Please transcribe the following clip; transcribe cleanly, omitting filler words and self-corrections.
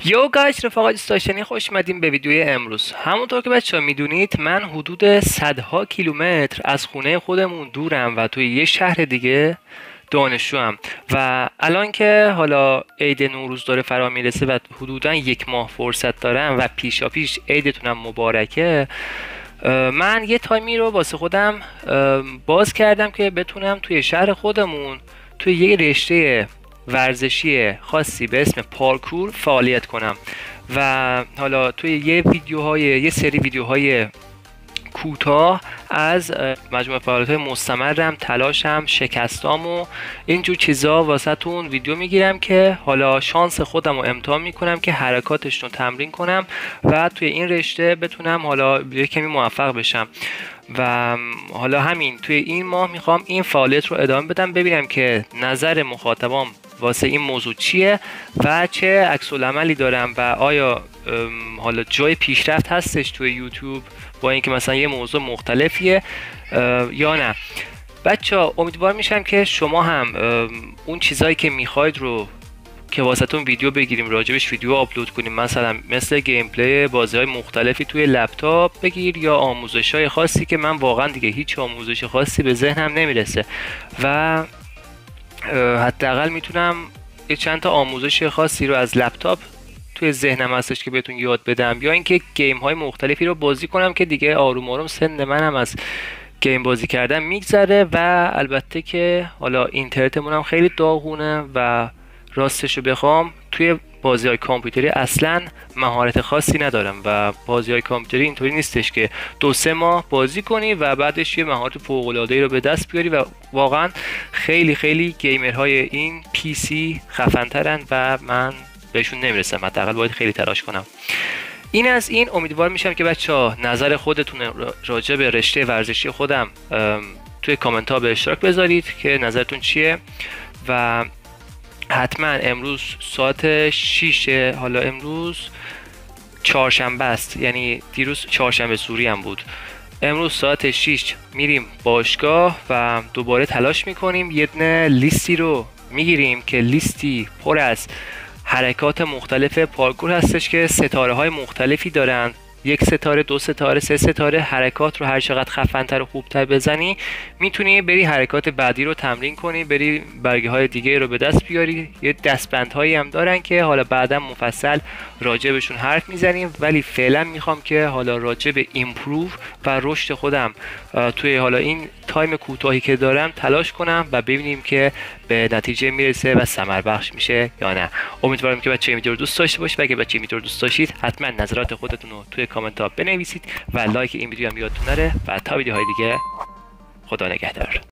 یو گایز رفقا دوست داشتنی، خوش اومدیم به ویدیوی امروز. همونطور که بچه‌ها میدونید من حدود صدها کیلومتر از خونه خودمون دورم و توی یه شهر دیگه دانشجوام و الان که حالا عید نوروز داره فرا میرسه و حدودا یک ماه فرصت دارم و پیشا پیش عیدتونم مبارکه، من یه تایمی رو واسه خودم باز کردم که بتونم توی شهر خودمون توی یه رشته ورزشی خاصی به اسم پارکور فعالیت کنم و حالا توی یه سری ویدیوهای کوتاه از مجموعه فعالیت‌های مستمرم، تلاشم، شکستام و اینجور چیزا واسهتون ویدیو میگیرم که حالا شانس خودم رو امتحان میکنم که حرکاتش رو تمرین کنم و توی این رشته بتونم حالا یه کمی موفق بشم. و حالا همین توی این ماه میخوام این فعالیت رو ادامه بدم، ببینم که نظر مخاطبام واسه این موضوع چیه و چه عکس العملی دارم و آیا حالا جای پیشرفت هستش توی یوتیوب با اینکه مثلا یه موضوع مختلفیه یا نه. بچه‌ها امیدوار میشم که شما هم اون چیزایی که میخواید رو که واسهتون ویدیو بگیریم راجبش ویدیو آپلود کنیم، مثلا مثل گیم پلی بازی‌های مختلفی توی لپتاپ بگیر یا آموزش‌های خاصی که من واقعا دیگه هیچ آموزش خاصی به ذهنم نمیرسه و حداقل میتونم یه چند تا آموزش خاصی رو از لپتاپ توی ذهنم هستش که بهتون یاد بدم، یا اینکه گیم های مختلفی رو بازی کنم که دیگه آروم آروم سن منم از گیم بازی کردن میگذره و البته که حالا اینترنتمون هم خیلی داغونه و راستش رو بخوام توی بازی های کامپیوتری اصلا مهارت خاصی ندارم و بازی های کامپیوتری اینطوری نیستش که 2-3 ماه بازی کنی و بعدش یه مهارت فوق‌العاده‌ای رو به دست بیاری و واقعا خیلی خیلی گیمرهای این پی سی خفن‌ترن و من بهشون نمیرسم، حداقل باید خیلی تلاش کنم. این از این. امیدوار میشم که بچه‌ها نظر خودتون راجع به رشته ورزشی خودم توی کامنت ها به اشتراک بذارید که نظرتون چیه و حتما امروز ساعت 6، حالا امروز چهارشنبه است، یعنی دیروز چهارشنبه سوری هم بود، امروز ساعت 6 میریم باشگاه و دوباره تلاش میکنیم، یه دونه لیستی رو میگیریم که لیستی پر از حرکات مختلف پارکور هستش که ستاره های مختلفی دارن، 1 ستاره، 2 ستاره، 3 ستاره. حرکات رو هر چقدر خفن‌تر و خوبتر بزنی میتونی بری حرکات بعدی رو تمرین کنی، بری برگه های دیگه رو به دست بیاری. یه دستبندهایی هم دارن که حالا بعدا مفصل راجع بهشون حرف میزنیم، ولی فعلا میخوام که حالا راجع به ایمپروو و رشد خودم توی حالا این تایم کوتاهی که دارم تلاش کنم و ببینیم که به نتیجه میرسه و ثمر بخش میشه یا نه. امیدوارم که بچه‌ها ویدیو رو دوست داشته باشید و اگه بچه‌ها ویدیو رو دوست داشتید حتما نظرات خودتون رو توی کامنت ها بنویسید و لایک این ویدیو هم یادتون نره و تا ویدیوهای دیگه خدا نگهدار.